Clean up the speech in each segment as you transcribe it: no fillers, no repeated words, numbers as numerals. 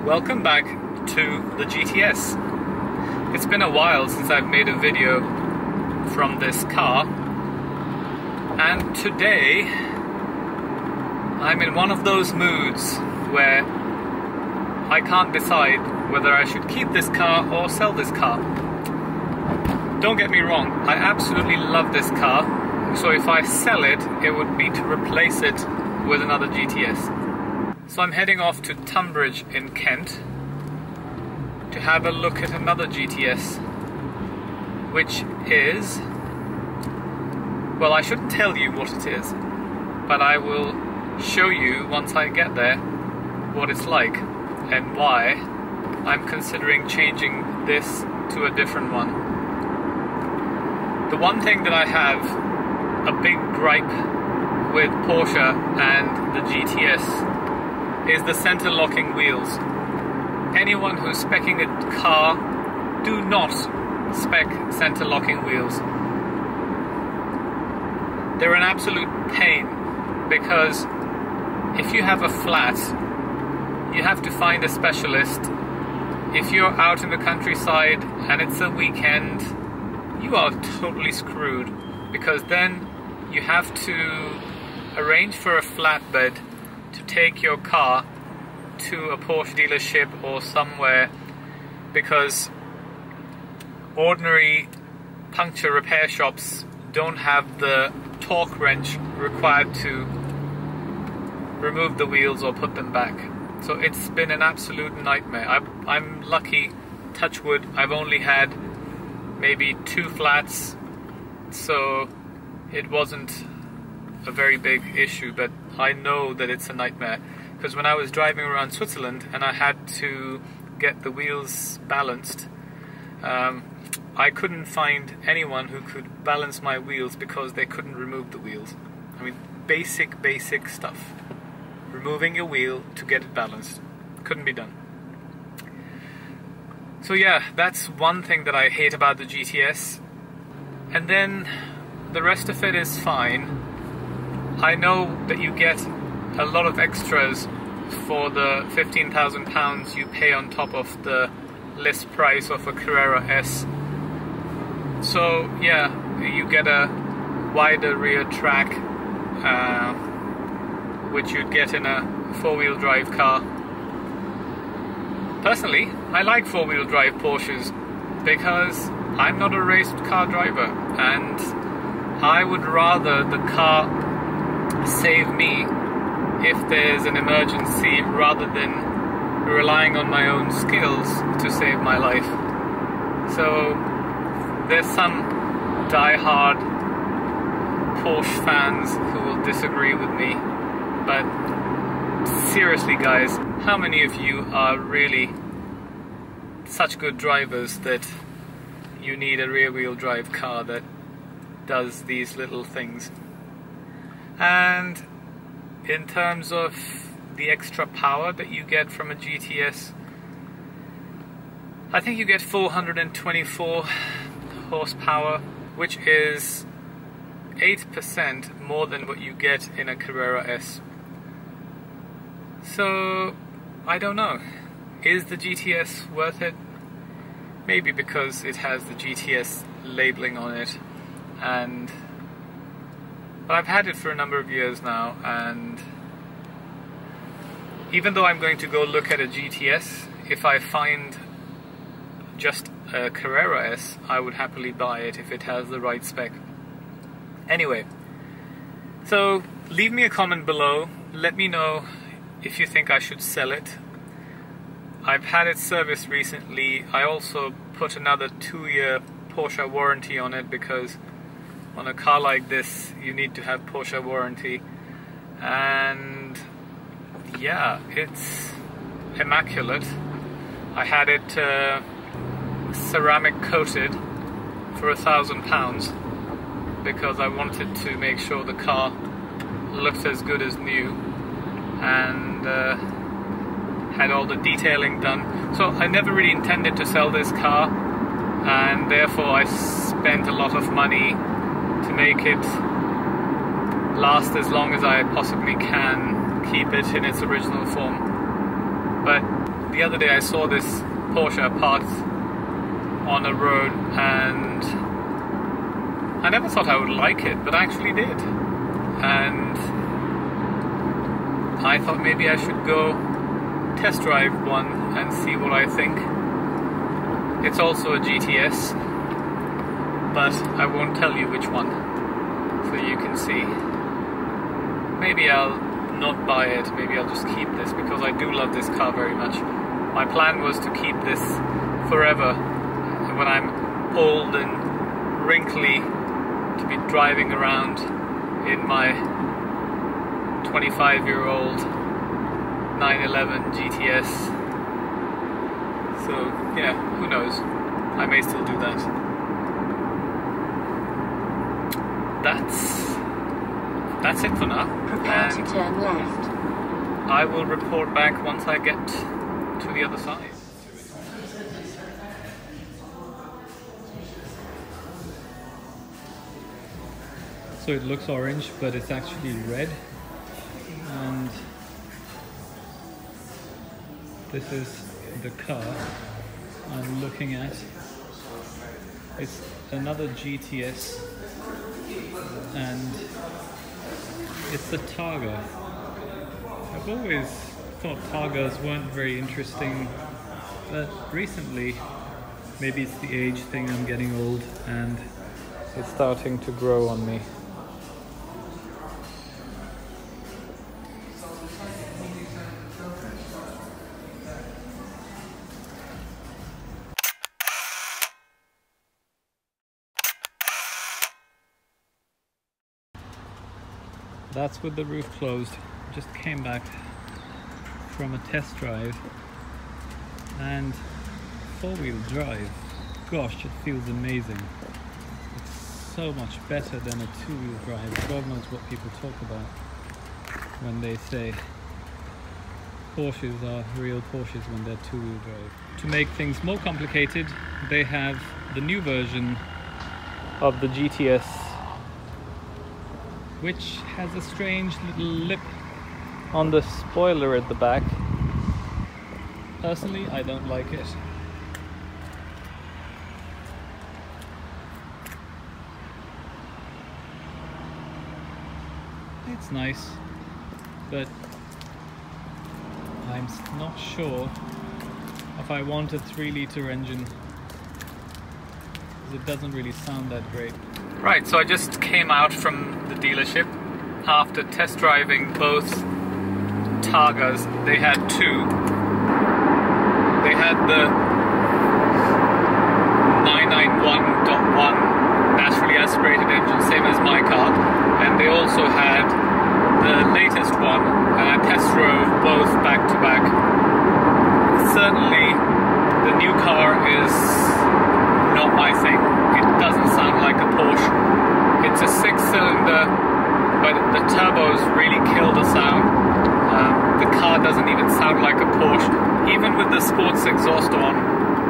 Welcome back to the GTS. It's been a while since I've made a video from this car, and today I'm in one of those moods where I can't decide whether I should keep this car or sell this car. Don't get me wrong, I absolutely love this car, so if I sell it, it would be to replace it with another GTS. So I'm heading off to Tunbridge in Kent to have a look at another GTS, which is, well, I shouldn't tell you what it is, but I will show you once I get there what it's like and why I'm considering changing this to a different one. The one thing that I have a big gripe with Porsche and the GTS is the center locking wheels. Anyone who's speccing a car, do not spec center locking wheels. They're an absolute pain, because if you have a flat, you have to find a specialist. If you're out in the countryside and it's a weekend, you are totally screwed, because then you have to arrange for a flatbed to take your car to a Porsche dealership or somewhere, because ordinary puncture repair shops don't have the torque wrench required to remove the wheels or put them back. So it's been an absolute nightmare. I'm lucky, touch wood, I've only had maybe 2 flats, so it wasn't a very big issue, but I know that it's a nightmare, because when I was driving around Switzerland and I had to get the wheels balanced, I couldn't find anyone who could balance my wheels because they couldn't remove the wheels. I mean, basic stuff. Removing your wheel to get it balanced. Couldn't be done. So yeah, that's one thing that I hate about the GTS. And then the rest of it is fine. I know that you get a lot of extras for the £15,000 you pay on top of the list price of a Carrera S. So yeah, you get a wider rear track, which you'd get in a 4-wheel drive car. Personally, I like 4-wheel drive Porsches because I'm not a raced car driver, and I would rather the car save me if there's an emergency rather than relying on my own skills to save my life. So there's some die-hard Porsche fans who will disagree with me, but seriously guys, how many of you are really such good drivers that you need a rear-wheel drive car that does these little things? And in terms of the extra power that you get from a GTS, I think you get 424 horsepower, which is 8% more than what you get in a Carrera S. So, I don't know. Is the GTS worth it? Maybe because it has the GTS labeling on it, but I've had it for a number of years now, and even though I'm going to go look at a GTS, if I find just a Carrera S, I would happily buy it if it has the right spec. Anyway, so leave me a comment below, let me know if you think I should sell it. I've had it serviced recently. I also put another 2-year Porsche warranty on it, because on a car like this you need to have Porsche warranty, and yeah, it's immaculate. I had it ceramic coated for £1,000 because I wanted to make sure the car looked as good as new, and had all the detailing done. So I never really intended to sell this car, and therefore I spent a lot of money to make it last as long as I possibly can, keep it in its original form. But the other day I saw this Porsche parked on a road and I never thought I would like it, but I actually did. And I thought maybe I should go test drive one and see what I think. It's also a GTS, but I won't tell you which one, so you can see. Maybe I'll not buy it, maybe I'll just keep this, because I do love this car very much. My plan was to keep this forever, when I'm old and wrinkly, to be driving around in my 25-year-old 911 GTS. So yeah, who knows, I may still do that. That's it for now. Prepare to turn left. I will report back once I get to the other side. So it looks orange, but it's actually red. And this is the car I'm looking at. It's another GTS, and it's the Targa. I've always thought Targas weren't very interesting, but recently, maybe it's the age thing, I'm getting old and it's starting to grow on me. That's with the roof closed. Just came back from a test drive, and four-wheel drive, gosh, it feels amazing. It's so much better than a two-wheel drive. God knows what people talk about when they say Porsches are real Porsches when they're two-wheel drive. To make things more complicated, they have the new version of the GTS, which has a strange little lip on the spoiler at the back. Personally, I don't like it. It's nice, but I'm not sure if I want a 3-litre engine, because it doesn't really sound that great. Right, so I just came out from the dealership after test driving both Targas. They had two. They had the 991.1 naturally aspirated engine, same as my car, and they also had the latest one, and I test drove both back to back. Certainly the new car is not my thing. It doesn't sound like a Porsche. It's a 6-cylinder, but the turbos really kill the sound. The car doesn't even sound like a Porsche. Even with the sports exhaust on,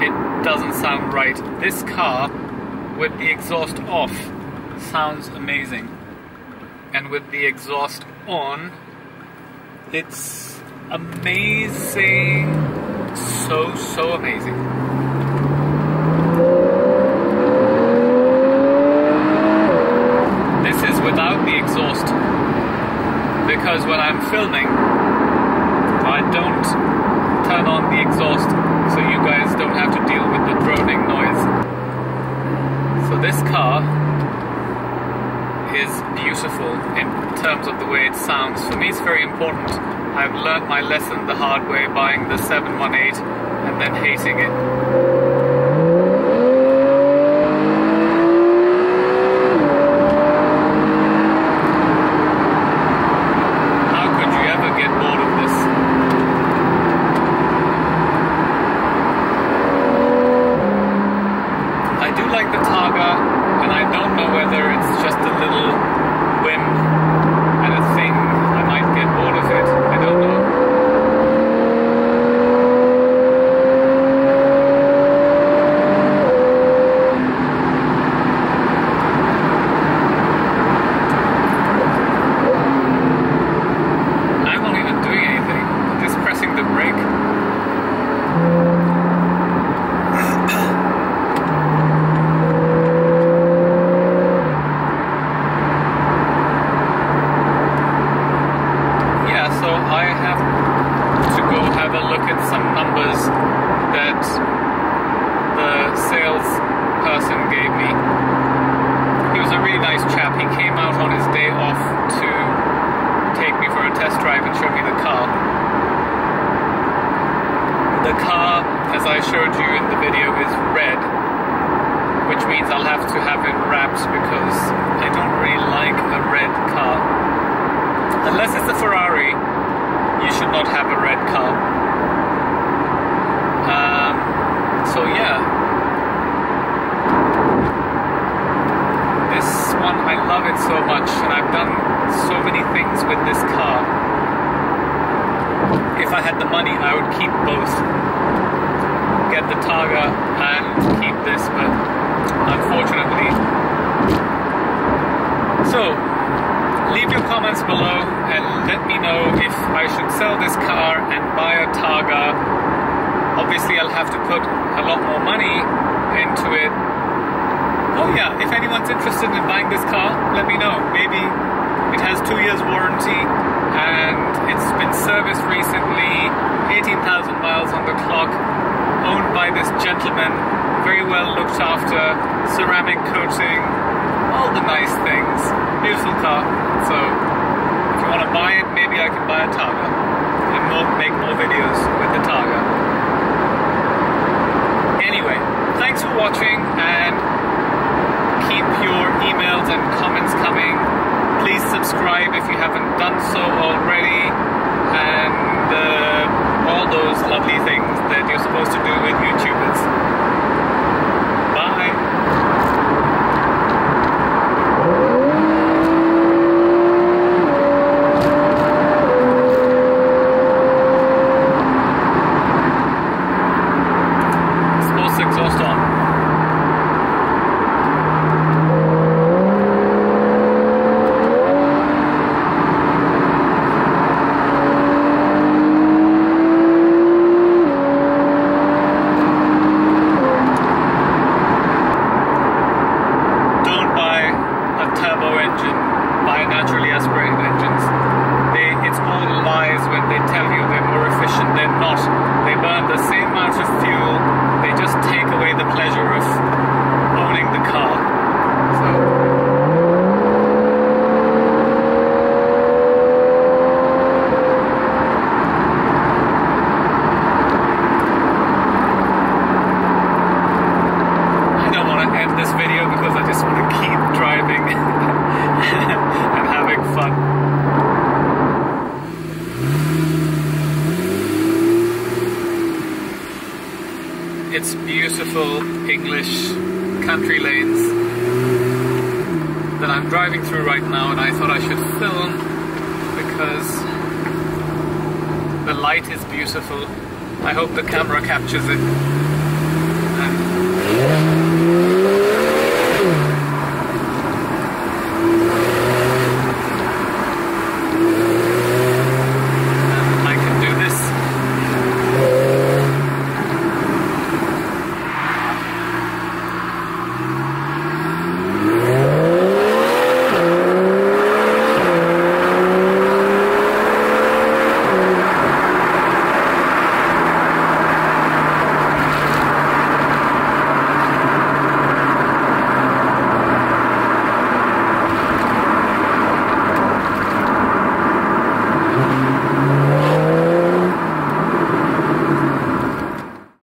it doesn't sound right. This car, with the exhaust off, sounds amazing. And with the exhaust on, it's amazing. So amazing. This is without the exhaust, because when I'm filming, I don't turn on the exhaust, so you guys don't have to deal with the droning noise. So this car is beautiful in terms of the way it sounds. For me, it's very important. I've learned my lesson the hard way buying the 718 and then hating it. look at some numbers that the sales person gave me. He was a really nice chap. He came out on his day off to take me for a test drive and show me the car. The car, as I showed you in the video, is red, which means I'll have to have it wrapped because I don't really like a red car. Unless it's a Ferrari, you should not have a red car. So yeah. This one, I love it so much, and I've done so many things with this car. If I had the money, I would keep both. Get the Targa and keep this, but unfortunately. So, leave your comments below and let me know if I should sell this car and buy a Targa. Obviously, I'll have to put a lot more money into it. Oh yeah, if anyone's interested in buying this car, let me know. Maybe it has 2 years warranty and it's been serviced recently, 18,000 miles on the clock, owned by this gentleman, very well looked after, ceramic coating, all the nice things. Beautiful car. So if you want to buy it, maybe I can buy a Targa and make more videos with the Targa. Anyway, thanks for watching and keep your emails and comments coming. Please subscribe if you haven't done so already, and all those lovely things that you're supposed to do with YouTubers. Bye! Sports exhaust on. Naturally aspirated engines. It's all lies when they tell you they're more efficient. They're not. They burn the same amount of fuel. They just take away the pleasure of owning the car. I don't want to end this video because I just want to keep driving and having fun. It's beautiful English country lanes that I'm driving through right now, and I thought I should film because the light is beautiful. I hope the camera captures it. And